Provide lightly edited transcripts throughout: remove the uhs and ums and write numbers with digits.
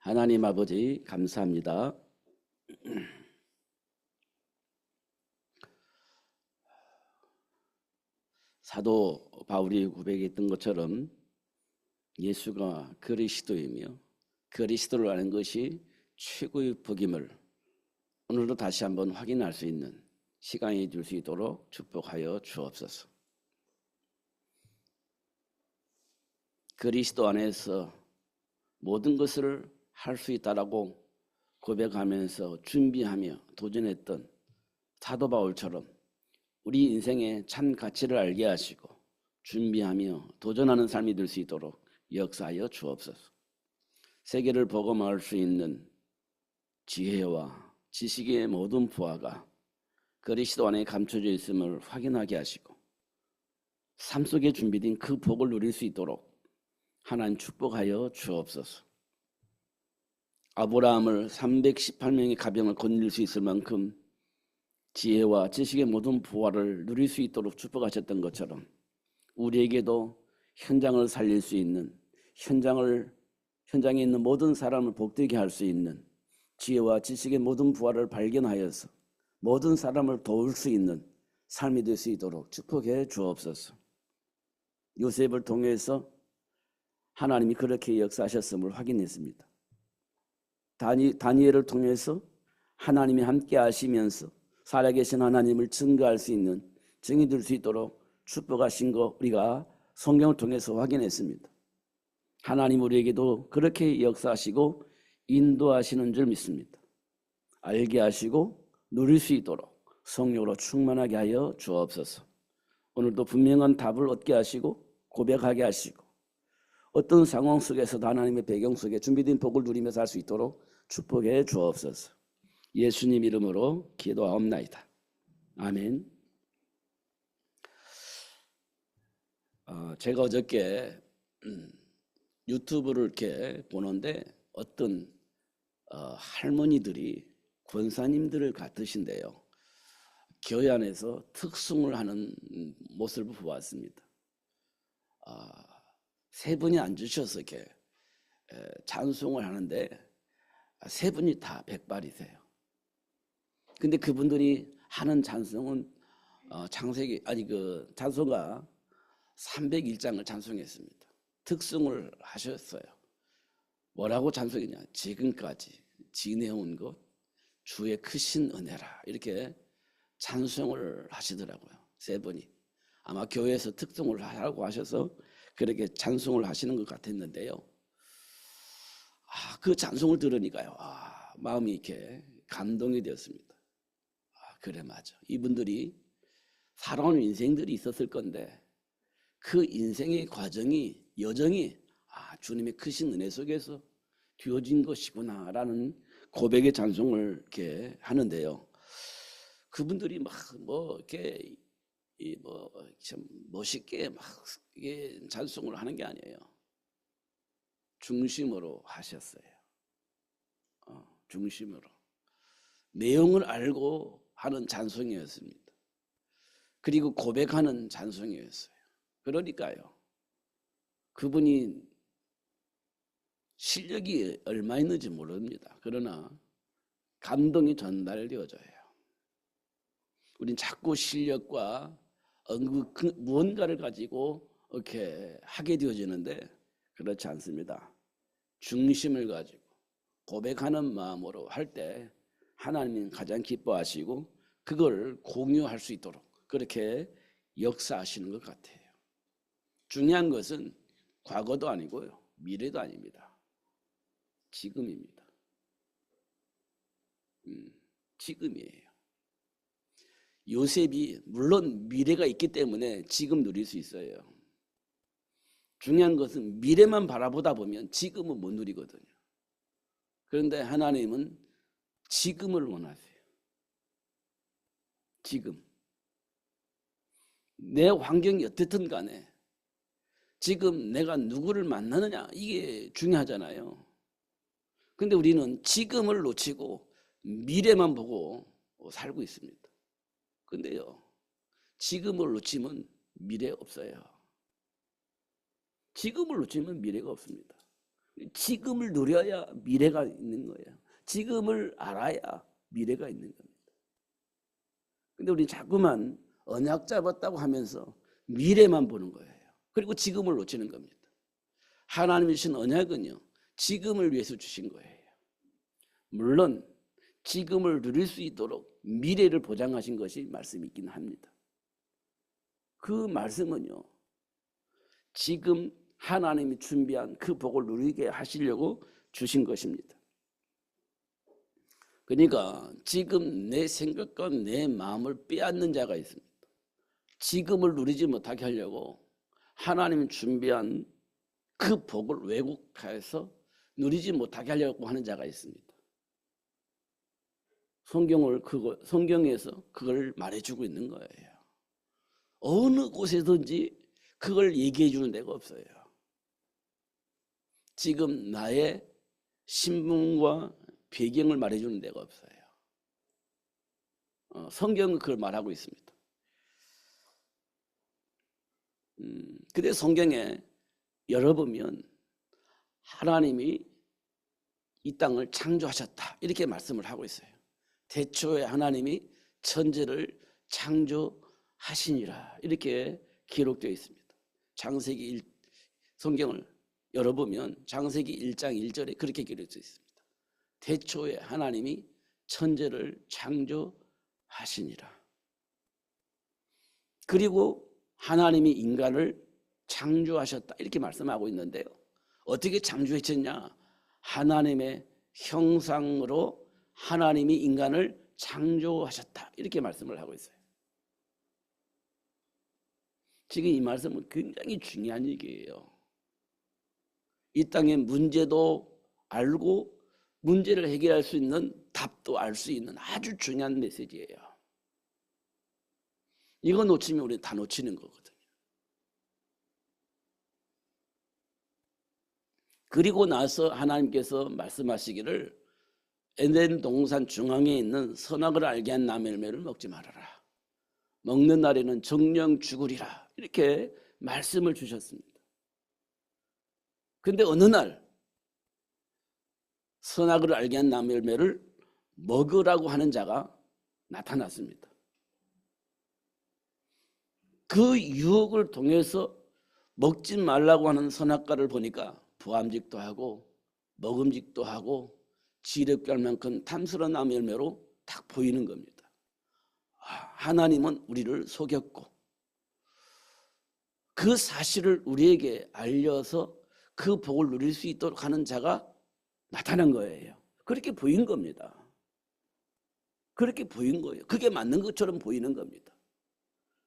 하나님 아버지 감사합니다. 사도 바울이 고백했던 것처럼 예수가 그리스도이며 그리스도를 아는 것이 최고의 복임을 오늘도 다시 한번 확인할 수 있는 시간이 될 수 있도록 축복하여 주옵소서. 그리스도 안에서 모든 것을 할 수 있다라고 고백하면서 준비하며 도전했던 사도 바울처럼 우리 인생의 참 가치를 알게 하시고 준비하며 도전하는 삶이 될 수 있도록 역사하여 주옵소서. 세계를 복음할 수 있는 지혜와 지식의 모든 부하가 그리스도 안에 감춰져 있음을 확인하게 하시고 삶 속에 준비된 그 복을 누릴 수 있도록 하나님 축복하여 주옵소서. 아브라함을 318명의 가병을 건질 수 있을 만큼 지혜와 지식의 모든 부활을 누릴 수 있도록 축복하셨던 것처럼 우리에게도 현장을 살릴 수 있는 현장에 있는 모든 사람을 복되게 할 수 있는 지혜와 지식의 모든 부활을 발견하여서 모든 사람을 도울 수 있는 삶이 될 수 있도록 축복해 주옵소서. 요셉을 통해서 하나님이 그렇게 역사하셨음을 확인했습니다. 다니엘을 통해서 하나님이 함께 하시면서 살아계신 하나님을 증거할 수 있는 증인 될 수 있도록 축복하신 거 우리가 성경을 통해서 확인했습니다. 하나님 우리에게도 그렇게 역사하시고 인도하시는 줄 믿습니다. 알게 하시고 누릴 수 있도록 성령으로 충만하게 하여 주옵소서. 오늘도 분명한 답을 얻게 하시고 고백하게 하시고 어떤 상황 속에서도 하나님의 배경 속에 준비된 복을 누리며 살 수 있도록 축복해 주옵소서. 예수님 이름으로 기도하옵나이다. 아멘. 제가 어저께 유튜브를 이렇게 보는데 어떤 할머니들이 권사님들을 같으신데요. 교회 안에서 특송을 하는 모습을 보았습니다. 세 분이 앉으셔서 이렇게 찬송을 하는데 세 분이 다 백발이세요. 근데 그분들이 하는 찬송은 찬송가 301장을 찬송했습니다. 특송을 하셨어요. 뭐라고 찬송했냐? 지금까지 지내온 것 주의 크신 은혜라 이렇게 찬송을 하시더라고요. 세 분이 아마 교회에서 특송을 하라고 하셔서 그렇게 찬송을 하시는 것 같았는데요. 그 찬송을 들으니까요. 마음이 이렇게 감동이 되었습니다. 그래 맞아. 이분들이 살아온 인생들이 있었을 건데 그 인생의 과정이 여정이 주님의 크신 은혜 속에서 되어진 것이구나라는 고백의 찬송을 이렇게 하는데요. 그분들이 이렇게 참 멋있게 이게 찬송을 하는 게 아니에요. 중심으로 하셨어요. 중심으로 내용을 알고 하는 찬송이었습니다. 그리고 고백하는 찬송이었어요. 그러니까요. 그분이 실력이 얼마 있는지 모릅니다. 그러나 감동이 전달되어져요. 우린 자꾸 실력과 무언가를 가지고 이렇게 하게 되어지는데 그렇지 않습니다. 중심을 가지고 고백하는 마음으로 할 때 하나님은 가장 기뻐하시고 그걸 공유할 수 있도록 그렇게 역사하시는 것 같아요. 중요한 것은 과거도 아니고요. 미래도 아닙니다. 지금입니다. 지금이에요. 요셉이 물론 미래가 있기 때문에 지금 누릴 수 있어요. 중요한 것은 미래만 바라보다 보면 지금은 못 누리거든요. 그런데 하나님은 지금을 원하세요. 지금. 내 환경이 어떻든 간에 지금 내가 누구를 만나느냐 이게 중요하잖아요. 근데 우리는 지금을 놓치고 미래만 보고 살고 있습니다. 근데요, 지금을 놓치면 미래 없어요. 지금을 놓치면 미래가 없습니다. 지금을 누려야 미래가 있는 거예요. 지금을 알아야 미래가 있는 겁니다. 근데 우리 자꾸만 언약 잡았다고 하면서 미래만 보는 거예요. 그리고 지금을 놓치는 겁니다. 하나님이 주신 언약은요, 지금을 위해서 주신 거예요. 물론 지금을 누릴 수 있도록 미래를 보장하신 것이 말씀이 있긴 합니다. 그 말씀은요, 지금 하나님이 준비한 그 복을 누리게 하시려고 주신 것입니다. 그러니까 지금 내 생각과 내 마음을 빼앗는 자가 있습니다. 지금을 누리지 못하게 하려고 하나님이 준비한 그 복을 왜곡해서 누리지 못하게 하려고 하는 자가 있습니다. 성경에서 그걸 말해주고 있는 거예요. 어느 곳에든지 그걸 얘기해 주는 데가 없어요. 지금 나의 신분과 배경을 말해주는 데가 없어요. 성경은 그걸 말하고 있습니다. 근데 성경에 열어보면 하나님이 이 땅을 창조하셨다 이렇게 말씀을 하고 있어요. 태초에 하나님이 천지를 창조하시니라 이렇게 기록되어 있습니다. 창세기 성경을 열어보면 창세기 1장 1절에 그렇게 기록되어 있습니다. 태초에 하나님이 천지를 창조하시니라. 그리고 하나님이 인간을 창조하셨다 이렇게 말씀하고 있는데요. 어떻게 창조하셨냐? 하나님의 형상으로 하나님이 인간을 창조하셨다 이렇게 말씀을 하고 있어요. 지금 이 말씀은 굉장히 중요한 얘기예요. 이 땅의 문제도 알고 문제를 해결할 수 있는 답도 알 수 있는 아주 중요한 메시지예요. 이거 놓치면 우리 다 놓치는 거거든요. 그리고 나서 하나님께서 말씀하시기를 에덴 동산 중앙에 있는 선악을 알게 한 나무 열매를 먹지 말아라. 먹는 날에는 정령 죽으리라. 이렇게 말씀을 주셨습니다. 근데 어느 날 선악을 알게 한 나무 열매를 먹으라고 하는 자가 나타났습니다. 그 유혹을 통해서 먹지 말라고 하는 선악과를 보니까 부함직도 하고 먹음직도 하고 지렵게 할 만큼 탐스러운 나무 열매로 딱 보이는 겁니다. 하나님은 우리를 속였고 그 사실을 우리에게 알려서 그 복을 누릴 수 있도록 하는 자가 나타난 거예요. 그렇게 보인 겁니다. 그렇게 보인 거예요. 그게 맞는 것처럼 보이는 겁니다.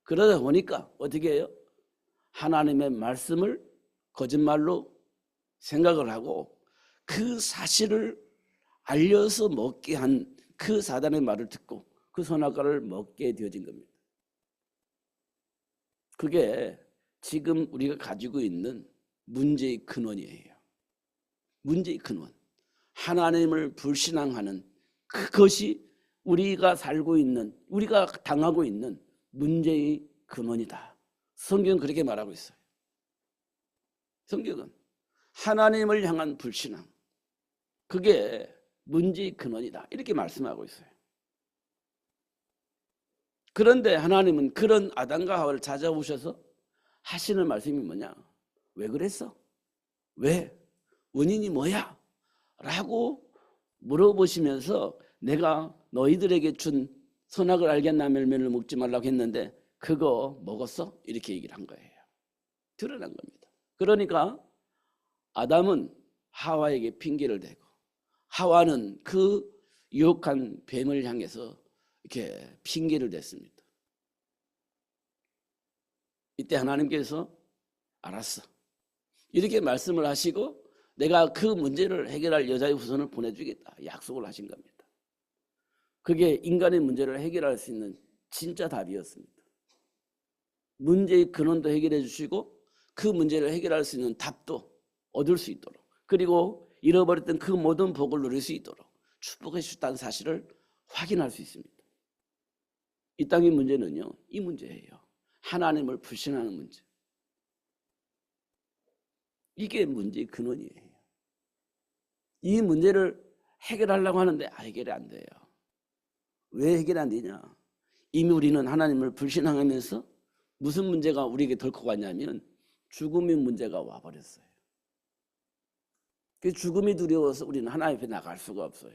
그러다 보니까 어떻게 해요? 하나님의 말씀을 거짓말로 생각을 하고 그 사실을 알려서 먹게 한 그 사단의 말을 듣고 그 선악과를 먹게 되어진 겁니다. 그게 지금 우리가 가지고 있는 문제의 근원이에요. 문제의 근원. 하나님을 불신앙하는 그것이 우리가 살고 있는, 우리가 당하고 있는 문제의 근원이다. 성경은 그렇게 말하고 있어요. 성경은 하나님을 향한 불신앙, 그게 문제의 근원이다. 이렇게 말씀하고 있어요. 그런데 하나님은 그런 아담과 하와를 찾아오셔서 하시는 말씀이 뭐냐? 왜 그랬어? 왜? 원인이 뭐야? 라고 물어보시면서 내가 너희들에게 준 선악을 알게 한 나무 열매를 먹지 말라고 했는데 그거 먹었어? 이렇게 얘기를 한 거예요. 드러난 겁니다. 그러니까 아담은 하와에게 핑계를 대고 하와는 그 유혹한 뱀을 향해서 이렇게 핑계를 댔습니다. 이때 하나님께서 알았어. 이렇게 말씀을 하시고 내가 그 문제를 해결할 여자의 후손을 보내주겠다. 약속을 하신 겁니다. 그게 인간의 문제를 해결할 수 있는 진짜 답이었습니다. 문제의 근원도 해결해 주시고 그 문제를 해결할 수 있는 답도 얻을 수 있도록 그리고 잃어버렸던 그 모든 복을 누릴 수 있도록 축복해 주셨다는 사실을 확인할 수 있습니다. 이 땅의 문제는요. 이 문제예요. 하나님을 불신하는 문제. 이게 문제의 근원이에요. 이 문제를 해결하려고 하는데 해결이 안 돼요. 왜 해결이 안 되냐? 이미 우리는 하나님을 불신앙하면서 무슨 문제가 우리에게 덜컥 왔냐면 죽음의 문제가 와버렸어요. 그 죽음이 두려워서 우리는 하나님 앞에 나갈 수가 없어요.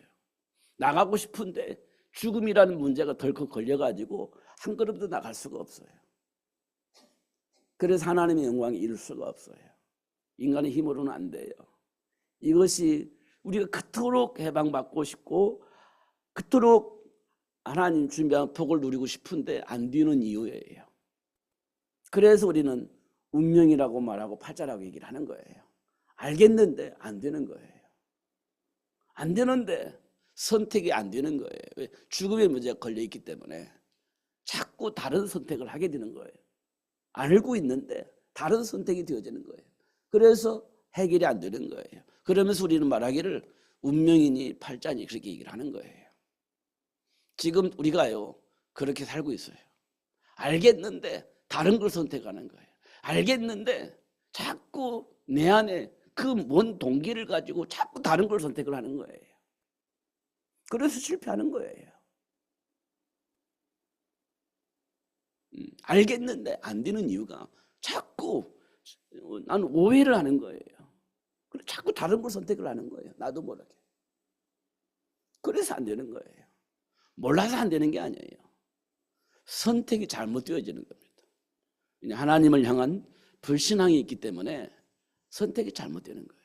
나가고 싶은데 죽음이라는 문제가 덜컥 걸려가지고 한 걸음도 나갈 수가 없어요. 그래서 하나님의 영광을 이룰 수가 없어요. 인간의 힘으로는 안 돼요. 이것이 우리가 그토록 해방받고 싶고 그토록 하나님 준비한 복을 누리고 싶은데 안 되는 이유예요. 그래서 우리는 운명이라고 말하고 팔자라고 얘기를 하는 거예요. 알겠는데 안 되는 거예요. 안 되는데 선택이 안 되는 거예요. 왜? 죽음의 문제가 걸려있기 때문에 자꾸 다른 선택을 하게 되는 거예요. 알고 있는데 다른 선택이 되어지는 거예요. 그래서 해결이 안 되는 거예요. 그러면서 우리는 말하기를 운명이니 팔자니 그렇게 얘기를 하는 거예요. 지금 우리가요 그렇게 살고 있어요. 알겠는데 다른 걸 선택하는 거예요. 알겠는데 자꾸 내 안에 그 뭔 동기를 가지고 자꾸 다른 걸 선택을 하는 거예요. 그래서 실패하는 거예요. 알겠는데 안 되는 이유가 자꾸 나는 오해를 하는 거예요. 그래서 자꾸 다른 걸 선택을 하는 거예요. 나도 모르게. 그래서 안 되는 거예요. 몰라서 안 되는 게 아니에요. 선택이 잘못되어지는 겁니다. 하나님을 향한 불신앙이 있기 때문에 선택이 잘못되는 거예요.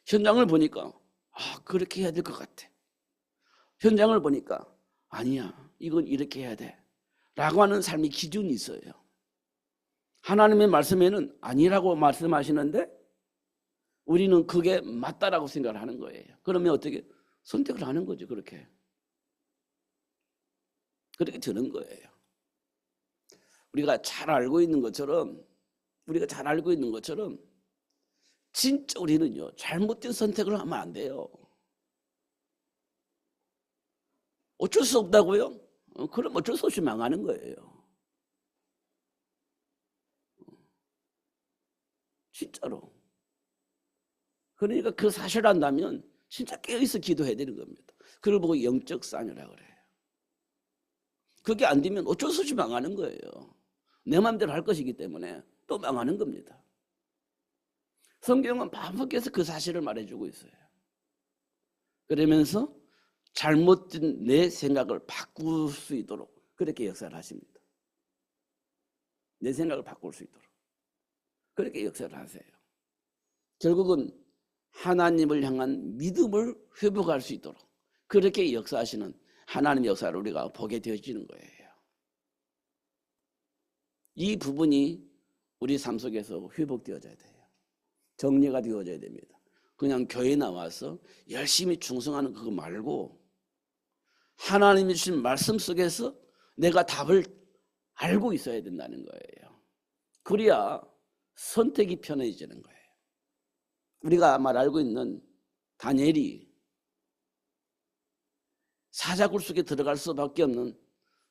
현장을 보니까 그렇게 해야 될 것 같아. 현장을 보니까 아니야, 이건 이렇게 해야 돼 라고 하는 삶의 기준이 있어요. 하나님의 말씀에는 아니라고 말씀하시는데 우리는 그게 맞다라고 생각을 하는 거예요. 그러면 어떻게 선택을 하는 거죠. 그렇게 되는 거예요. 우리가 잘 알고 있는 것처럼 진짜 우리는요 잘못된 선택을 하면 안 돼요. 어쩔 수 없다고요? 그럼 어쩔 수 없이 망하는 거예요. 진짜로. 그러니까 그 사실을 안다면 진짜 깨어있어 기도해야 되는 겁니다. 그걸 보고 영적 싸움이라고 그래요. 그게 안 되면 어쩔 수 없이 망하는 거예요. 내 마음대로 할 것이기 때문에 또 망하는 겁니다. 성경은 반복해서 그 사실을 말해주고 있어요. 그러면서 잘못된 내 생각을 바꿀 수 있도록 그렇게 역사를 하십니다. 내 생각을 바꿀 수 있도록 그렇게 역사를 하세요. 결국은 하나님을 향한 믿음을 회복할 수 있도록 그렇게 역사하시는 하나님의 역사를 우리가 보게 되어지는 거예요. 이 부분이 우리 삶 속에서 회복되어져야 돼요. 정리가 되어져야 됩니다. 그냥 교회에 나와서 열심히 충성하는 그거 말고 하나님이 주신 말씀 속에서 내가 답을 알고 있어야 된다는 거예요. 그래야 선택이 편해지는 거예요. 우리가 말 알고 있는 다니엘이 사자굴 속에 들어갈 수밖에 없는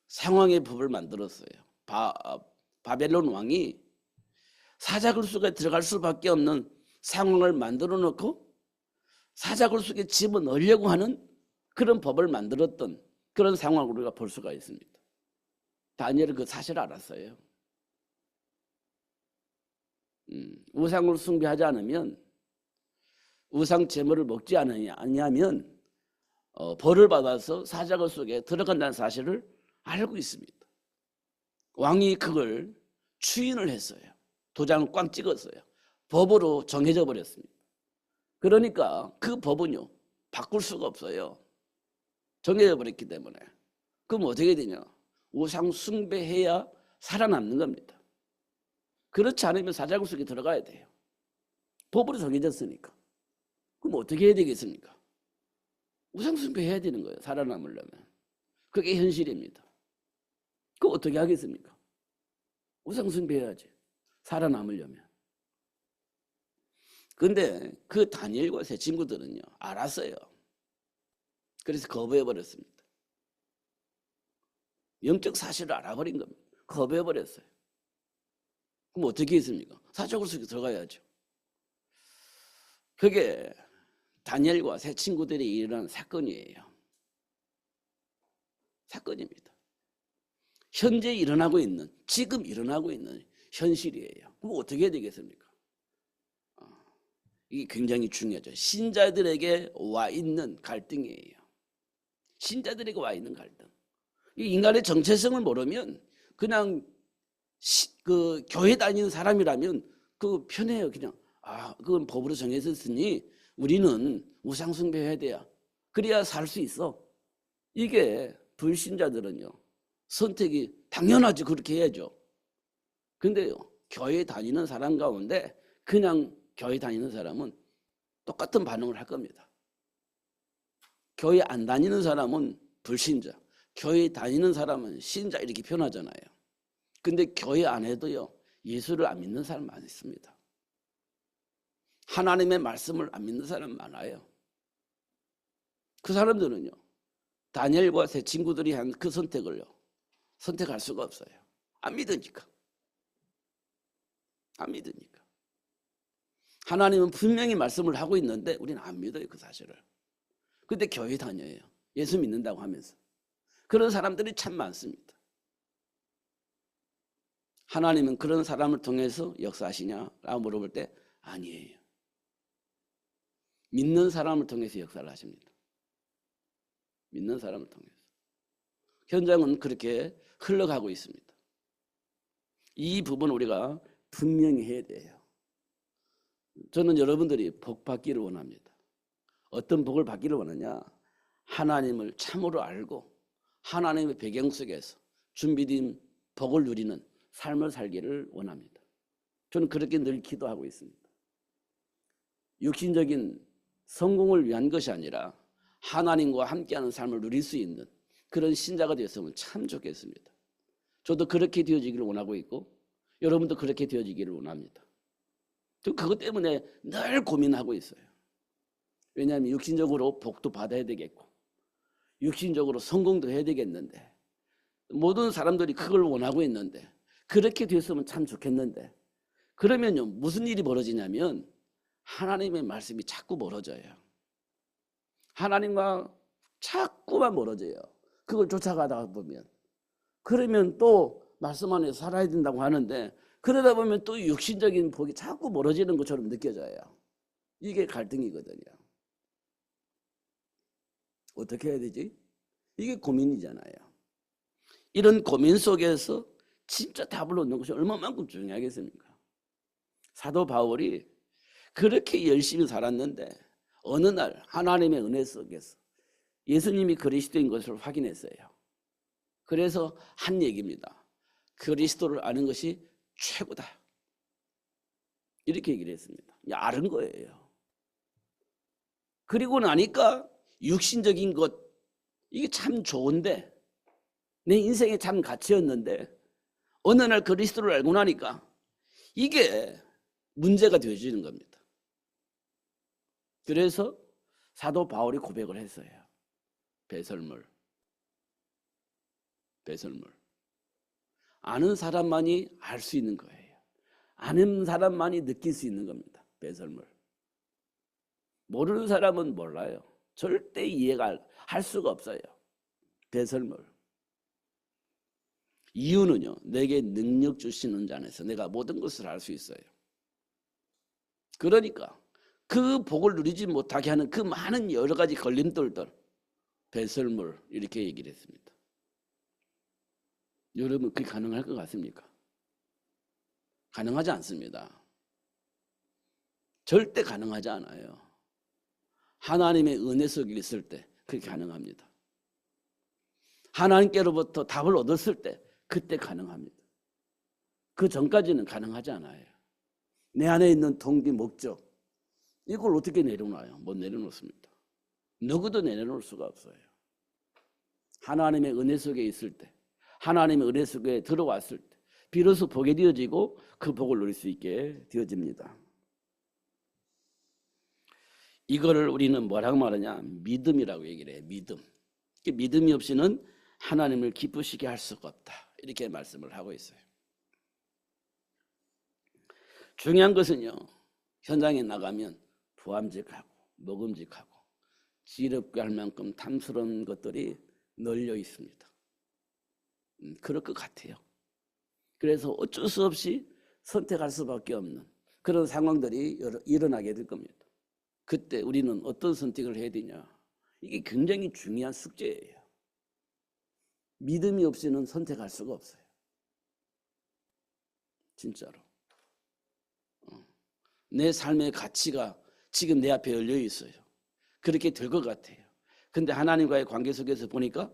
상황의 법을 만들었어요. 바벨론 왕이 사자굴 속에 들어갈 수밖에 없는 상황을 만들어 놓고 사자굴 속에 집어넣으려고 하는 그런 법을 만들었던 그런 상황을 우리가 볼 수가 있습니다. 다니엘은 그 사실을 알았어요. 우상을 숭배하지 않으면 우상 제물을 먹지 않으면 벌을 받아서 사자굴 속에 들어간다는 사실을 알고 있습니다. 왕이 그걸 추인을 했어요. 도장을 꽝 찍었어요. 법으로 정해져 버렸습니다. 그러니까 그 법은요 바꿀 수가 없어요. 정해져 버렸기 때문에. 그럼 어떻게 되냐? 우상 숭배해야 살아남는 겁니다. 그렇지 않으면 사자굴 속에 들어가야 돼요. 법으로 정해졌으니까. 그럼 어떻게 해야 되겠습니까? 우상 숭배해야 되는 거예요. 살아남으려면. 그게 현실입니다. 그거 어떻게 하겠습니까? 우상 숭배해야지. 살아남으려면. 근데 그 다니엘과 세 친구들은요 알았어요. 그래서 거부해버렸습니다. 영적 사실을 알아버린 겁니다. 거부해버렸어요. 그럼 어떻게 했습니까? 사자굴 속에 들어가야죠. 그게 다니엘과 세 친구들이 일어난 사건이에요. 사건입니다. 현재 일어나고 있는, 지금 일어나고 있는 현실이에요. 그럼 어떻게 해야 되겠습니까? 이게 굉장히 중요하죠. 신자들에게 와 있는 갈등이에요. 신자들에게 와 있는 갈등. 이 인간의 정체성을 모르면 그냥 그 교회 다니는 사람이라면 그 편해요. 그냥 그건 법으로 정해졌으니 우리는 우상 숭배해야 돼요. 그래야 살 수 있어. 이게 불신자들은요. 선택이 당연하지 그렇게 해야죠. 근데요. 교회 다니는 사람 가운데 그냥 교회 다니는 사람은 똑같은 반응을 할 겁니다. 교회 안 다니는 사람은 불신자, 교회 다니는 사람은 신자 이렇게 표현하잖아요. 근데 교회 안에도요. 예수를 안 믿는 사람 많이 있습니다. 하나님의 말씀을 안 믿는 사람 많아요. 그 사람들은요. 다니엘과 세 친구들이 한 그 선택을요. 선택할 수가 없어요. 안 믿으니까. 안 믿으니까. 하나님은 분명히 말씀을 하고 있는데 우리는 안 믿어요. 그 사실을. 근데 교회 다녀요. 예수 믿는다고 하면서. 그런 사람들이 참 많습니다. 하나님은 그런 사람을 통해서 역사하시냐라고 물어볼 때 아니에요. 믿는 사람을 통해서 역사를 하십니다. 믿는 사람을 통해서. 현장은 그렇게 흘러가고 있습니다. 이 부분 우리가 분명히 해야 돼요. 저는 여러분들이 복 받기를 원합니다. 어떤 복을 받기를 원하냐? 하나님을 참으로 알고 하나님의 배경 속에서 준비된 복을 누리는 삶을 살기를 원합니다. 저는 그렇게 늘 기도하고 있습니다. 육신적인 성공을 위한 것이 아니라 하나님과 함께하는 삶을 누릴 수 있는 그런 신자가 되었으면 참 좋겠습니다. 저도 그렇게 되어지기를 원하고 있고 여러분도 그렇게 되어지기를 원합니다. 저 그것 때문에 늘 고민하고 있어요. 왜냐하면 육신적으로 복도 받아야 되겠고 육신적으로 성공도 해야 되겠는데 모든 사람들이 그걸 원하고 있는데 그렇게 됐으면 참 좋겠는데 그러면요 무슨 일이 벌어지냐면 하나님의 말씀이 자꾸 멀어져요. 하나님과 자꾸만 멀어져요. 그걸 쫓아가다 보면 그러면 또 말씀 안에 살아야 된다고 하는데 그러다 보면 또 육신적인 복이 자꾸 멀어지는 것처럼 느껴져요. 이게 갈등이거든요. 어떻게 해야 되지? 이게 고민이잖아요. 이런 고민 속에서 진짜 답을 얻는 것이 얼마만큼 중요하겠습니까? 사도 바울이 그렇게 열심히 살았는데 어느 날 하나님의 은혜 속에서 예수님이 그리스도인 것을 확인했어요. 그래서 한 얘기입니다. 그리스도를 아는 것이 최고다. 이렇게 얘기를 했습니다. 아는 거예요. 그리고 나니까 육신적인 것 이게 참 좋은데 내 인생의 참 가치였는데 어느 날 그리스도를 알고 나니까 이게 문제가 되어지는 겁니다. 그래서 사도 바울이 고백을 했어요. 배설물. 아는 사람만이 알 수 있는 거예요. 아는 사람만이 느낄 수 있는 겁니다. 배설물. 모르는 사람은 몰라요. 절대 이해가 할 수가 없어요. 배설물. 이유는요. 내게 능력 주시는 자 안에서 내가 모든 것을 알 수 있어요. 그러니까 그 복을 누리지 못하게 하는 그 많은 여러 가지 걸림돌들 배설물 이렇게 얘기를 했습니다. 여러분 그게 가능할 것 같습니까? 가능하지 않습니다. 절대 가능하지 않아요. 하나님의 은혜 속에 있을 때 그게 가능합니다. 하나님께로부터 답을 얻었을 때 그때 가능합니다. 그 전까지는 가능하지 않아요. 내 안에 있는 동기, 목적 이걸 어떻게 내려놔요? 못 내려놓습니다. 누구도 내려놓을 수가 없어요. 하나님의 은혜 속에 있을 때 하나님의 은혜 속에 들어왔을 때 비로소 복이 되어지고 그 복을 누릴 수 있게 되어집니다. 이거를 우리는 뭐라고 말하냐? 믿음이라고 얘기를 해요. 믿음. 믿음이 없이는 하나님을 기쁘시게 할 수가 없다. 이렇게 말씀을 하고 있어요. 중요한 것은요. 현장에 나가면 보암직하고 먹음직하고 지혜롭게 할 만큼 탐스러운 것들이 널려 있습니다. 그럴 것 같아요. 그래서 어쩔 수 없이 선택할 수밖에 없는 그런 상황들이 일어나게 될 겁니다. 그때 우리는 어떤 선택을 해야 되냐? 이게 굉장히 중요한 숙제예요. 믿음이 없이는 선택할 수가 없어요. 진짜로. 내 삶의 가치가 지금 내 앞에 열려 있어요. 그렇게 될 것 같아요. 근데 하나님과의 관계 속에서 보니까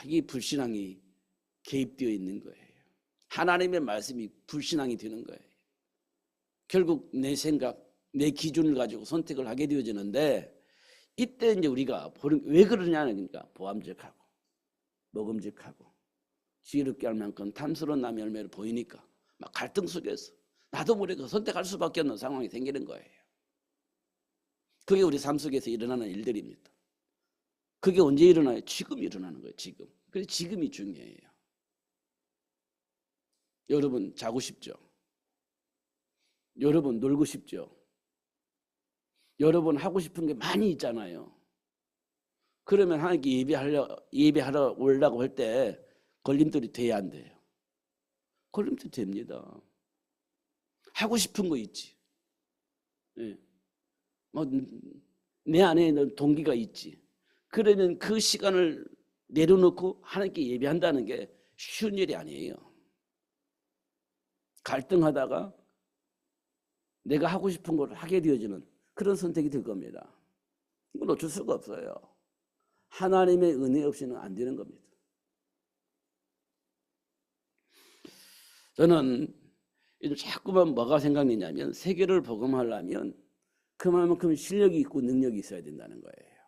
이 불신앙이 개입되어 있는 거예요. 하나님의 말씀이 불신앙이 되는 거예요. 결국 내 생각, 내 기준을 가지고 선택을 하게 되어지는데 이때 이제 우리가 왜 그러냐니까 보암직하고 먹음직하고 지혜롭게 할 만큼 탐스러운 남의 열매를 보이니까 막 갈등 속에서 나도 모르게 선택할 수밖에 없는 상황이 생기는 거예요. 그게 우리 삶 속에서 일어나는 일들입니다. 그게 언제 일어나요? 지금 일어나는 거예요. 지금. 그래서 지금이 중요해요. 여러분 자고 싶죠? 여러분 놀고 싶죠? 여러분 하고 싶은 게 많이 있잖아요. 그러면 하나님께 예배하러 오려고 할 때 걸림돌이 돼야 안 돼요? 걸림돌이 됩니다. 하고 싶은 거 있지. 네. 내 안에는 동기가 있지. 그러면 그 시간을 내려놓고 하나님께 예배한다는 게 쉬운 일이 아니에요. 갈등하다가 내가 하고 싶은 걸 하게 되어지는 그런 선택이 될 겁니다. 이건 어쩔 수가 없어요. 하나님의 은혜 없이는 안 되는 겁니다. 저는 자꾸만 뭐가 생각나냐면 세계를 복음하려면 그만큼 실력이 있고 능력이 있어야 된다는 거예요.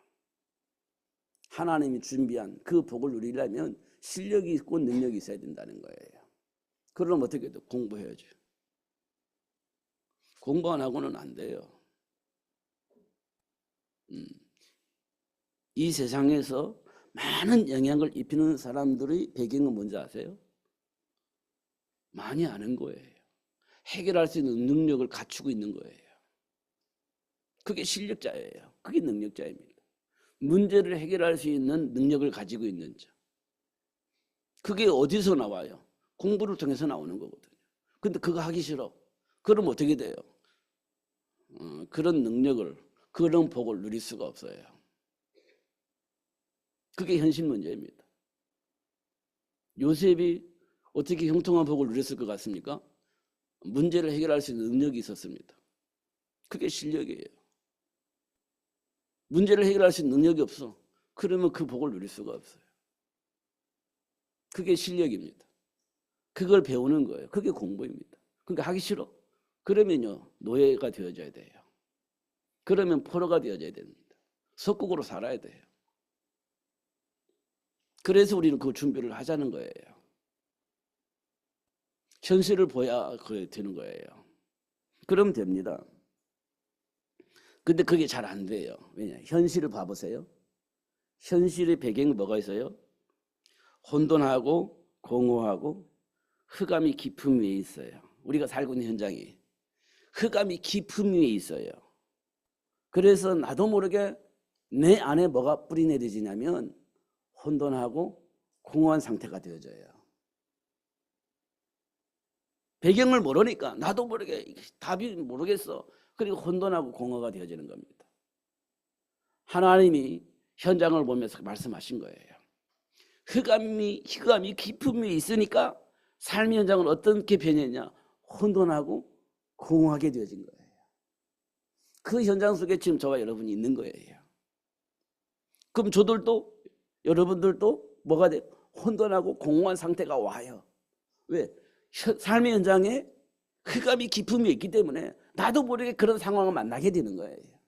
하나님이 준비한 그 복을 누리려면 실력이 있고 능력이 있어야 된다는 거예요. 그러면 어떻게 해도 공부해야죠. 공부 안 하고는 안 돼요. 이 세상에서 많은 영향을 입히는 사람들의 배경은 뭔지 아세요? 많이 아는 거예요. 해결할 수 있는 능력을 갖추고 있는 거예요. 그게 실력자예요. 그게 능력자입니다. 문제를 해결할 수 있는 능력을 가지고 있는 자. 그게 어디서 나와요? 공부를 통해서 나오는 거거든요. 근데 그거 하기 싫어. 그럼 어떻게 돼요? 그런 능력을, 그런 복을 누릴 수가 없어요. 그게 현실 문제입니다. 요셉이 어떻게 형통한 복을 누렸을 것 같습니까? 문제를 해결할 수 있는 능력이 있었습니다. 그게 실력이에요. 문제를 해결할 수 있는 능력이 없어. 그러면 그 복을 누릴 수가 없어요. 그게 실력입니다. 그걸 배우는 거예요. 그게 공부입니다. 그러니까 하기 싫어. 그러면요 노예가 되어져야 돼요. 그러면 포로가 되어져야 됩니다. 석국으로 살아야 돼요. 그래서 우리는 그 준비를 하자는 거예요. 현실을 보야 그래 되는 거예요. 그러면 됩니다. 근데 그게 잘 안 돼요. 왜냐? 현실을 봐보세요. 현실의 배경이 뭐가 있어요? 혼돈하고 공허하고 흑암이 깊음 위에 있어요. 우리가 살고 있는 현장이 흑암이 깊음 위에 있어요. 그래서 나도 모르게 내 안에 뭐가 뿌리내리지냐면 혼돈하고 공허한 상태가 되어져요. 배경을 모르니까 나도 모르게 답이 모르겠어. 그리고 혼돈하고 공허가 되어지는 겁니다. 하나님이 현장을 보면서 말씀하신 거예요. 흑암이 깊은 위에 있으니까 삶의 현장은 어떻게 변했냐? 혼돈하고 공허하게 되어진 거예요. 그 현장 속에 지금 저와 여러분이 있는 거예요. 그럼 저들도 여러분들도 뭐가 돼요? 혼돈하고 공허한 상태가 와요. 왜? 삶의 현장에 흑암이 깊은 위에 있기 때문에 나도 모르게 그런 상황을 만나게 되는 거예요.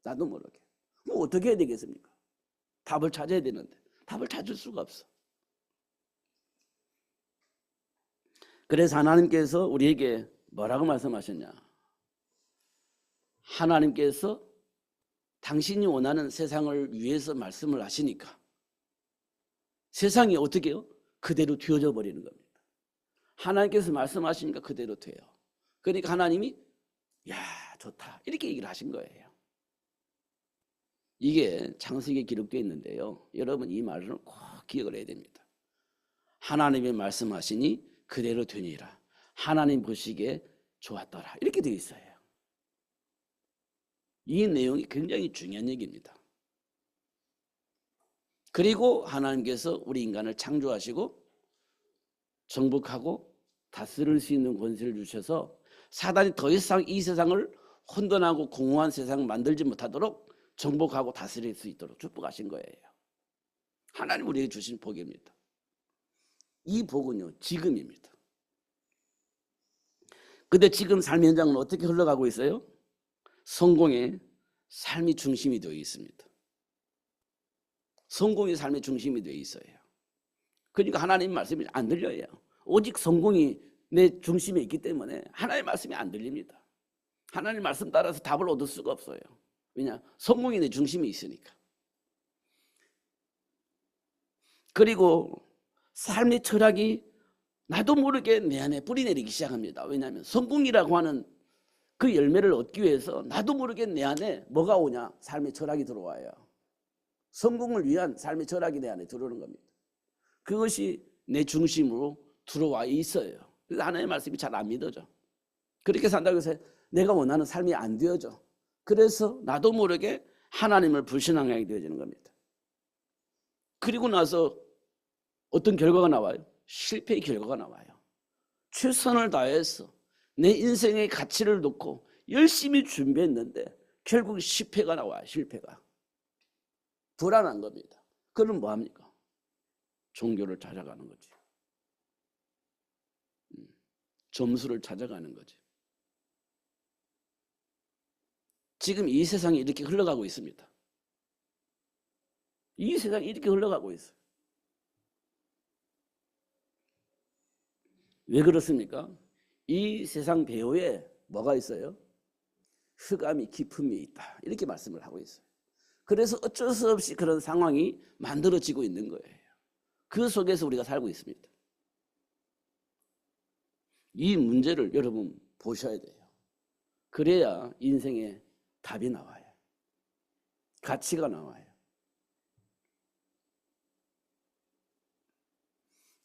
나도 모르게. 뭐 어떻게 해야 되겠습니까? 답을 찾아야 되는데 답을 찾을 수가 없어. 그래서 하나님께서 우리에게 뭐라고 말씀하셨냐? 하나님께서 당신이 원하는 세상을 위해서 말씀을 하시니까 세상이 어떻게 해요? 그대로 되어져 버리는 겁니다. 하나님께서 말씀하시니까 그대로 돼요. 그러니까 하나님이 야, 좋다. 이렇게 얘기를 하신 거예요. 이게 창세기에 기록되어 있는데요. 여러분 이 말을 꼭 기억을 해야 됩니다. 하나님이 말씀하시니 그대로 되니라. 하나님 보시기에 좋았더라. 이렇게 되어 있어요. 이 내용이 굉장히 중요한 얘기입니다. 그리고 하나님께서 우리 인간을 창조하시고 정복하고 다스릴 수 있는 권세를 주셔서 사단이 더 이상 이 세상을 혼돈하고 공허한 세상을 만들지 못하도록 정복하고 다스릴 수 있도록 축복하신 거예요. 하나님 우리에게 주신 복입니다. 이 복은요, 지금입니다. 근데 지금 삶의 현장은 어떻게 흘러가고 있어요? 성공의 삶이 중심이 되어 있습니다. 성공의 삶의 중심이 되어 있어요. 그러니까 하나님 말씀이 안 들려요. 오직 성공이 내 중심에 있기 때문에 하나님 말씀이 안 들립니다. 하나님 말씀 따라서 답을 얻을 수가 없어요. 왜냐? 성공이 내 중심에 있으니까. 그리고 삶의 철학이 나도 모르게 내 안에 뿌리내리기 시작합니다. 왜냐하면 성공이라고 하는 그 열매를 얻기 위해서 나도 모르게 내 안에 뭐가 오냐? 삶의 철학이 들어와요. 성공을 위한 삶의 철학이 내 안에 들어오는 겁니다. 그것이 내 중심으로 들어와 있어요. 그래서 하나님의 말씀이 잘 안 믿어져. 그렇게 산다고 해서 내가 원하는 삶이 안 되어져. 그래서 나도 모르게 하나님을 불신앙하게 되어지는 겁니다. 그리고 나서 어떤 결과가 나와요? 실패의 결과가 나와요. 최선을 다해서 내 인생의 가치를 놓고 열심히 준비했는데 결국 실패가 나와요. 실패가. 불안한 겁니다. 그럼 뭐합니까? 종교를 찾아가는 거지. 점수를 찾아가는 거지. 지금 이 세상이 이렇게 흘러가고 있습니다. 이 세상이 이렇게 흘러가고 있어요. 왜 그렇습니까? 이 세상 배후에 뭐가 있어요? 흑암이 깊음이 있다. 이렇게 말씀을 하고 있어요. 그래서 어쩔 수 없이 그런 상황이 만들어지고 있는 거예요. 그 속에서 우리가 살고 있습니다. 이 문제를 여러분 보셔야 돼요. 그래야 인생에 답이 나와요. 가치가 나와요.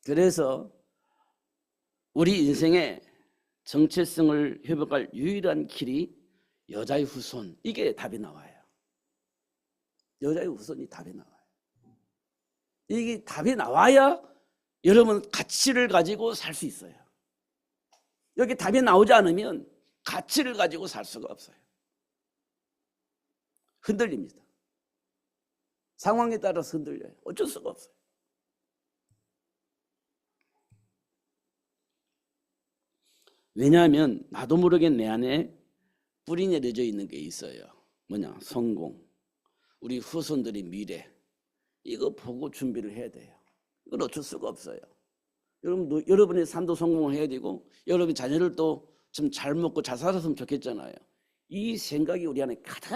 그래서 우리 인생의 정체성을 회복할 유일한 길이 여자의 후손, 이게 답이 나와요. 여자의 후손이 답이 나와요. 이게 답이 나와야 여러분 가치를 가지고 살 수 있어요. 여기 답이 나오지 않으면 가치를 가지고 살 수가 없어요. 흔들립니다. 상황에 따라서 흔들려요. 어쩔 수가 없어요. 왜냐하면 나도 모르게 내 안에 뿌리 내려져 있는 게 있어요. 뭐냐? 성공. 우리 후손들의 미래. 이거 보고 준비를 해야 돼요. 이건 어쩔 수가 없어요. 여러분의 삶도 성공을 해야 되고 여러분의 자녀를 또 좀 잘 먹고 잘 살았으면 좋겠잖아요. 이 생각이 우리 안에 가득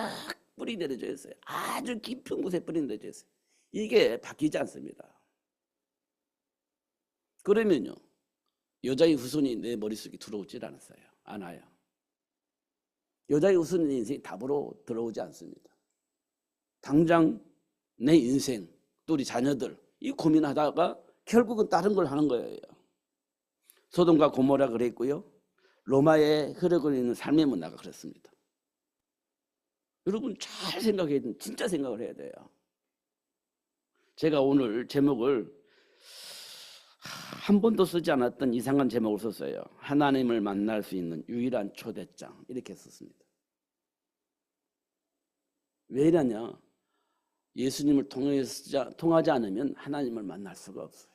뿌리 내려져 있어요. 아주 깊은 곳에 뿌리 내려져 있어요. 이게 바뀌지 않습니다. 그러면요, 여자의 후손이 내 머릿속에 들어오질 않아요. 여자의 후손은 내 인생이 답으로 들어오지 않습니다. 당장 내 인생, 또 우리 자녀들 이 고민하다가 결국은 다른 걸 하는 거예요. 소돔과 고모라 그랬고요. 로마에 흐르고 있는 삶의 문화가 그렇습니다. 여러분 잘 생각해야 돼요. 진짜 생각을 해야 돼요. 제가 오늘 제목을 한 번도 쓰지 않았던 이상한 제목을 썼어요. 하나님을 만날 수 있는 유일한 초대장, 이렇게 썼습니다. 왜 이러냐? 예수님을 통하지 않으면 하나님을 만날 수가 없어요.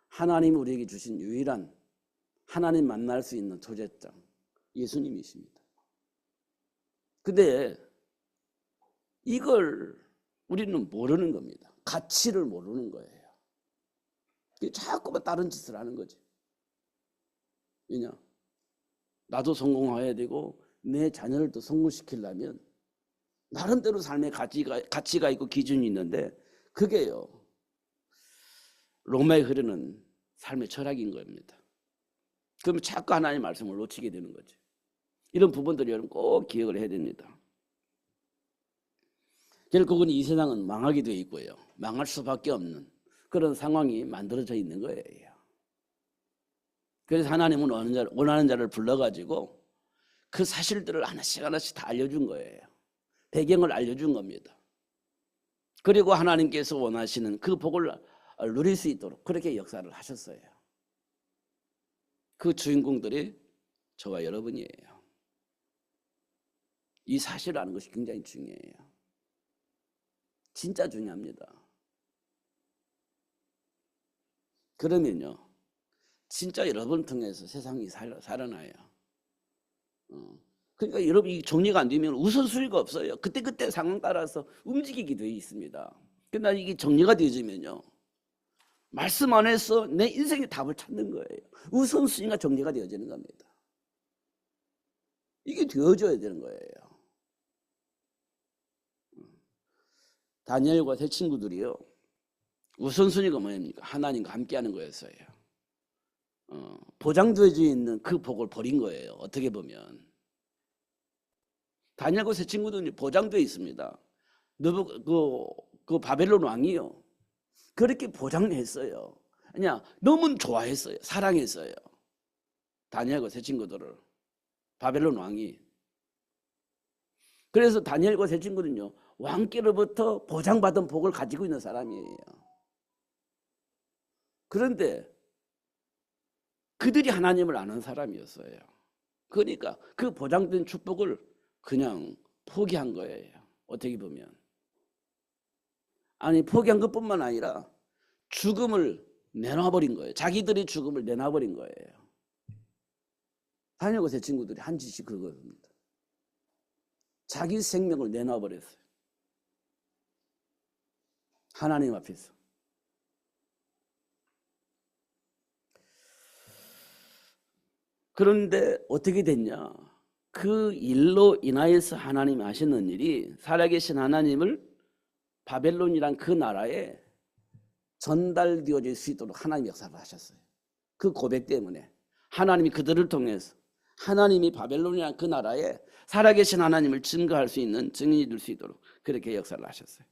하나님이 우리에게 주신 유일한 하나님 만날 수 있는 초대장, 예수님이십니다. 근데 이걸 우리는 모르는 겁니다. 가치를 모르는 거예요. 자꾸만 다른 짓을 하는 거지. 왜냐? 나도 성공해야 되고 내 자녀를 또 성공시키려면 나름대로 삶의 가치가 있고 기준이 있는데 그게요, 로마에 흐르는 삶의 철학인 겁니다. 그러면 자꾸 하나님의 말씀을 놓치게 되는 거죠. 이런 부분들을 여러분 꼭 기억을 해야 됩니다. 결국은 이 세상은 망하게 되어 있고요. 망할 수밖에 없는 그런 상황이 만들어져 있는 거예요. 그래서 하나님은 원하는 자를 불러가지고 그 사실들을 하나씩 하나씩 다 알려준 거예요. 배경을 알려준 겁니다. 그리고 하나님께서 원하시는 그 복을 누릴 수 있도록 그렇게 역사를 하셨어요. 그 주인공들이 저와 여러분이에요. 이 사실을 아는 것이 굉장히 중요해요. 진짜 중요합니다. 그러면요, 진짜 여러분을 통해서 세상이 살아나요. 그러니까 여러분 이 정리가 안 되면 우선순위가 없어요. 그때 상황 따라서 움직이게 되어 있습니다. 그러나 이게 정리가 되어지면요, 말씀 안에서 내 인생의 답을 찾는 거예요. 우선순위가 정리가 되어지는 겁니다. 이게 되어져야 되는 거예요. 다니엘과 세 친구들이요, 우선순위가 뭐입니까? 하나님과 함께하는 거였어요. 보장되어져 있는 그 복을 버린 거예요. 어떻게 보면 다니엘과 세 친구들은 보장되어 있습니다. 그 바벨론 왕이요, 그렇게 보장했어요. 그냥 너무 좋아했어요. 사랑했어요. 다니엘과 세 친구들을, 바벨론 왕이. 그래서 다니엘과 세 친구는요, 왕께로부터 보장받은 복을 가지고 있는 사람이에요. 그런데 그들이 하나님을 아는 사람이었어요. 그러니까 그 보장된 축복을 그냥 포기한 거예요. 어떻게 보면. 아니, 포기한 것뿐만 아니라 죽음을 내놔버린 거예요. 자기들이 죽음을 내놔버린 거예요. 다니엘과 세 친구들이 한 짓이 그거입니다. 자기 생명을 내놔버렸어요. 하나님 앞에서. 그런데 어떻게 됐냐? 그 일로 인하여서 하나님이 하시는 일이 살아계신 하나님을 바벨론이란 그 나라에 전달되어질 수 있도록 하나님 역사를 하셨어요. 그 고백 때문에 하나님이 그들을 통해서 하나님이 바벨론이란 그 나라에 살아계신 하나님을 증거할 수 있는 증인이 될 수 있도록 그렇게 역사를 하셨어요.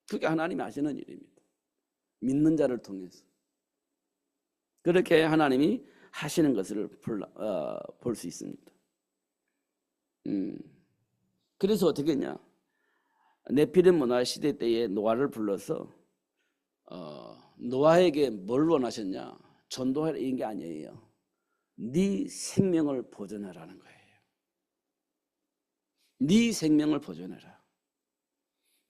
그게 하나님이 하시는 일입니다. 믿는 자를 통해서 그렇게 하나님이 하시는 것을 볼 수 있습니다. 그래서 어떻게 했냐? 네피림 문화 시대 때에 노아를 불러서 노아에게 뭘 원하셨냐? 전도하라 이런 게 아니에요. 네 생명을 보존하라는 거예요. 네 생명을 보존해라.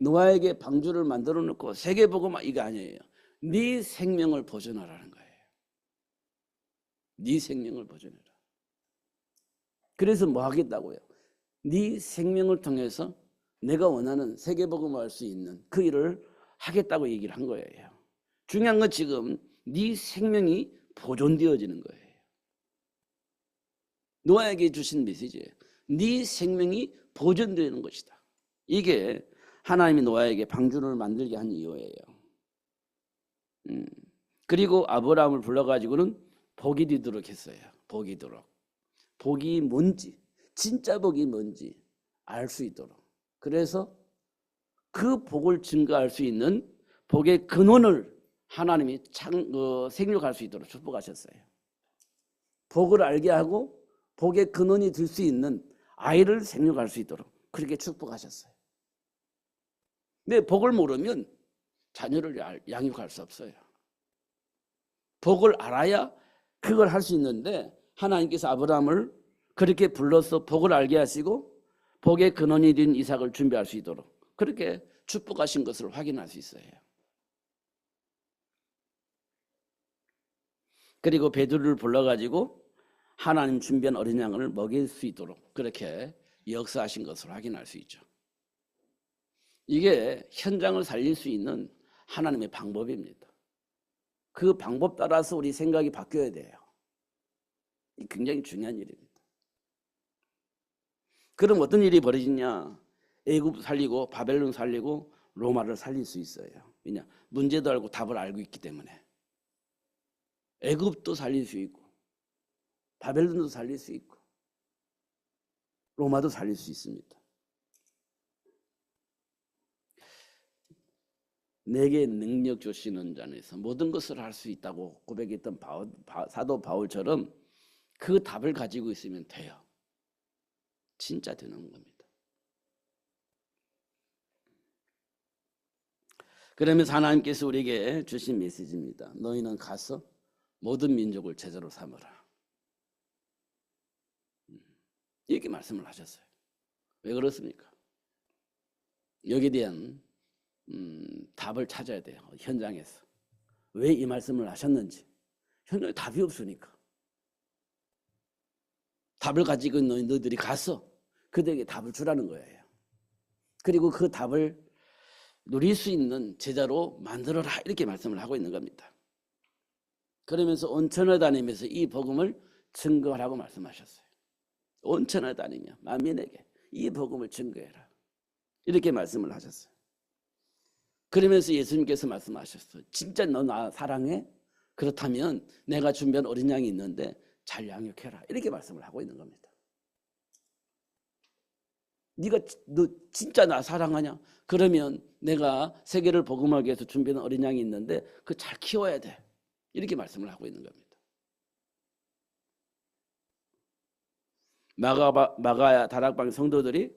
노아에게 방주를 만들어 놓고 세계복음 이게 아니에요. 네 생명을 보존하라는 거예요. 네 생명을 보존해라. 그래서 뭐 하겠다고요? 네 생명을 통해서 내가 원하는 세계복음을 할 수 있는 그 일을 하겠다고 얘기를 한 거예요. 중요한 건 지금 네 생명이 보존되어지는 거예요. 노아에게 주신 메시지예요. 네 생명이 보존되는 것이다. 이게 하나님이 노아에게 방주를 만들게 한 이유예요. 그리고 아브라함을 불러가지고는 복이 되도록 했어요. 복이 되도록. 복이 뭔지, 진짜 복이 뭔지 알 수 있도록. 그래서 그 복을 증거할 수 있는 복의 근원을 하나님이 생육할 수 있도록 축복하셨어요. 복을 알게 하고 복의 근원이 될 수 있는 아이를 생육할 수 있도록 그렇게 축복하셨어요. 근데 복을 모르면 자녀를 양육할 수 없어요. 복을 알아야 그걸 할 수 있는데 하나님께서 아브라함을 그렇게 불러서 복을 알게 하시고 복의 근원이 된 이삭을 준비할 수 있도록 그렇게 축복하신 것을 확인할 수 있어요. 그리고 베드로를 불러가지고 하나님 준비한 어린 양을 먹일 수 있도록 그렇게 역사하신 것을 확인할 수 있죠. 이게 현장을 살릴 수 있는 하나님의 방법입니다. 그 방법 따라서 우리 생각이 바뀌어야 돼요. 굉장히 중요한 일입니다. 그럼 어떤 일이 벌어지냐? 애굽 살리고 바벨론 살리고 로마를 살릴 수 있어요. 왜냐? 문제도 알고 답을 알고 있기 때문에. 애굽도 살릴 수 있고 바벨론도 살릴 수 있고 로마도 살릴 수 있습니다. 내게 능력 주시는 자에서 모든 것을 할 수 있다고 고백했던 사도 바울처럼 그 답을 가지고 있으면 돼요. 진짜 되는 겁니다. 그러면서 하나님께서 우리에게 주신 메시지입니다. 너희는 가서 모든 민족을 제자로 삼으라. 이렇게 말씀을 하셨어요. 왜 그렇습니까? 여기에 대한 답을 찾아야 돼요. 현장에서. 왜 이 말씀을 하셨는지. 현장에 답이 없으니까. 답을 가지고 있는 너희들이 가서 그들에게 답을 주라는 거예요. 그리고 그 답을 누릴 수 있는 제자로 만들어라 이렇게 말씀을 하고 있는 겁니다. 그러면서 온천을 다니면서 이 복음을 증거하라고 말씀하셨어요. 온천을 다니며 만민에게 이 복음을 증거해라 이렇게 말씀을 하셨어요. 그러면서 예수님께서 말씀하셨어요. 진짜 너 나 사랑해? 그렇다면 내가 준비한 어린 양이 있는데 잘 양육해라 이렇게 말씀을 하고 있는 겁니다. 너 진짜 나 사랑하냐? 그러면 내가 세계를 복음하기 위해서 준비한 어린 양이 있는데 그 잘 키워야 돼 이렇게 말씀을 하고 있는 겁니다. 마가야 다락방 성도들이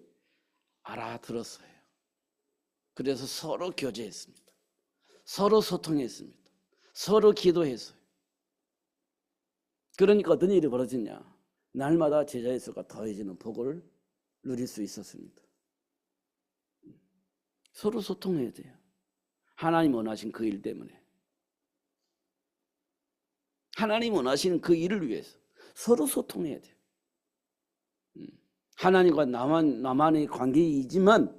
알아들었어요. 그래서 서로 교제했습니다. 서로 소통했습니다. 서로 기도했어요. 그러니까 어떤 일이 벌어지냐? 날마다 제자의 수가 더해지는 복을 누릴 수 있었습니다. 서로 소통해야 돼요. 하나님 원하신 그 일 때문에. 하나님 원하시는 그 일을 위해서 서로 소통해야 돼요. 하나님과 나만의 관계이지만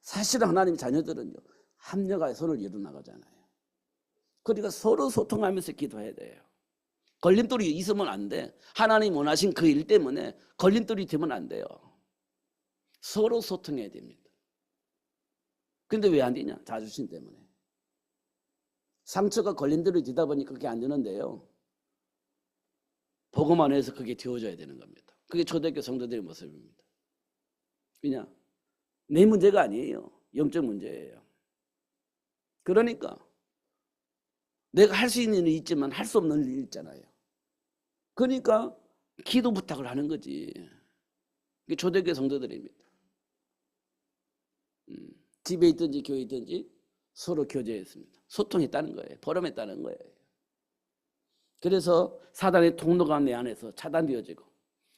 사실 하나님 자녀들은요 합력하여 손을 이루나가잖아요. 그러니까 서로 소통하면서 기도해야 돼요. 걸림돌이 있으면 안 돼. 하나님 원하신 그 일 때문에 걸림돌이 되면 안 돼요. 서로 소통해야 됩니다. 근데 왜 안 되냐? 자존심 때문에. 상처가 걸림돌이 되다 보니까 그게 안 되는데요. 복음 안에서 그게 되어져야 되는 겁니다. 그게 초대교회 성도들의 모습입니다. 그냥 내 문제가 아니에요. 영적 문제예요. 그러니까 내가 할 수 있는 일이 있지만 할 수 없는 일이 있잖아요. 그러니까 기도 부탁을 하는 거지. 그게 초대교회 성도들입니다. 집에 있든지 교회에 있든지 서로 교제했습니다. 소통했다는 거예요. 보람했다는 거예요. 그래서 사단의 통로가 내 안에서 차단되어지고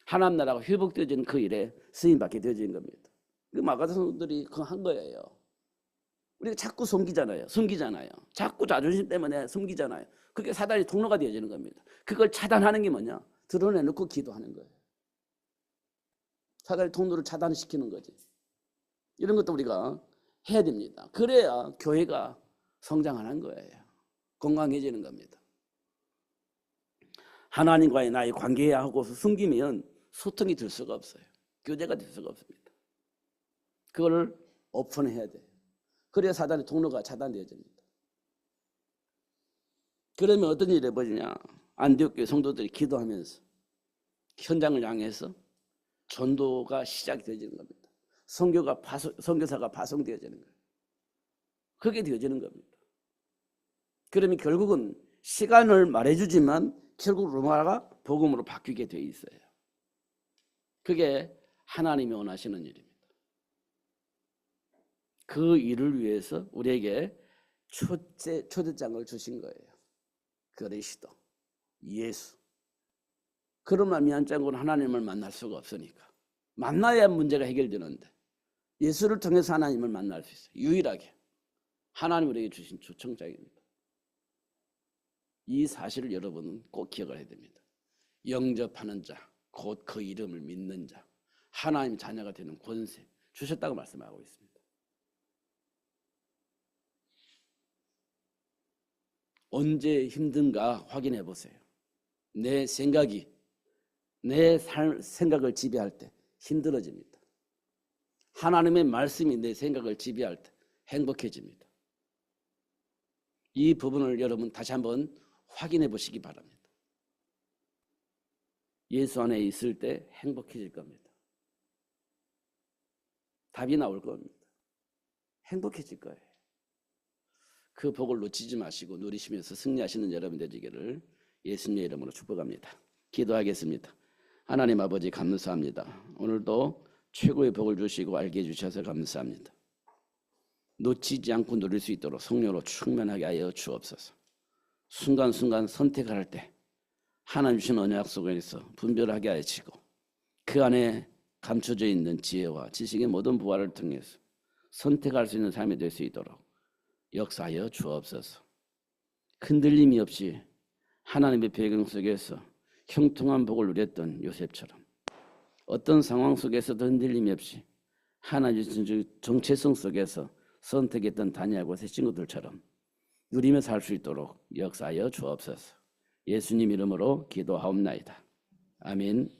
하나님 나라가 회복되어지는 그 일에 쓰임받게 되어지는 겁니다. 그 마가다 성도들이 그거 한 거예요. 우리가 자꾸 숨기잖아요. 자꾸 자존심 때문에 숨기잖아요. 그게 사단의 통로가 되어지는 겁니다. 그걸 차단하는 게 뭐냐? 드러내놓고 기도하는 거예요. 사단의 통로를 차단시키는 거지. 이런 것도 우리가 해야 됩니다. 그래야 교회가 성장하는 거예요. 건강해지는 겁니다. 하나님과의 나의 관계하고서 숨기면 소통이 될 수가 없어요. 교제가 될 수가 없습니다. 그걸 오픈해야 돼요. 그래야 사단의 통로가 차단되어집니다. 그러면 어떤 일이 벌어지냐? 안디옥 교회 성도들이 기도하면서 현장을 향해서 전도가 시작이 되어지는 겁니다. 선교사가 파송되어지는 거예요. 그게 되어지는 겁니다. 그러면 결국은 시간을 말해주지만 결국 로마가 복음으로 바뀌게 돼 있어요. 그게 하나님이 원하시는 일입니다. 그 일을 위해서 우리에게 초대장을 주신 거예요. 그리스도, 예수. 그러면 한 장으로 하나님을 만날 수가 없으니까. 만나야 문제가 해결되는데 예수를 통해서 하나님을 만날 수 있어요. 유일하게 하나님 우리에게 주신 초청장입니다. 이 사실을 여러분은 꼭 기억을 해야 됩니다. 영접하는 자, 곧 그 이름을 믿는 자, 하나님 자녀가 되는 권세 주셨다고 말씀하고 있습니다. 언제 힘든가 확인해 보세요. 내 생각이 내 생각을 지배할 때 힘들어집니다. 하나님의 말씀이 내 생각을 지배할 때 행복해집니다. 이 부분을 여러분 다시 한번 확인해 보시기 바랍니다. 예수 안에 있을 때 행복해질 겁니다. 답이 나올 겁니다. 행복해질 거예요. 그 복을 놓치지 마시고 누리시면서 승리하시는 여러분 되시기를 예수님의 이름으로 축복합니다. 기도하겠습니다. 하나님 아버지 감사합니다. 오늘도 최고의 복을 주시고 알게 해주셔서 감사합니다. 놓치지 않고 누릴 수 있도록 성령으로 충만하게 하여 주옵소서. 순간순간 선택을 할 때 하나님 주신 언약 속에서 분별하게 하시고 그 안에 감춰져 있는 지혜와 지식의 모든 부활을 통해서 선택할 수 있는 삶이 될 수 있도록 역사하여 주옵소서. 흔들림이 없이 하나님의 배경 속에서 형통한 복을 누렸던 요셉처럼 어떤 상황 속에서도 흔들림이 없이 하나님의 정체성 속에서 선택했던 다니엘과 세 친구들처럼 누리며 살 수 있도록 역사하여 주옵소서. 예수님 이름으로 기도하옵나이다. 아멘.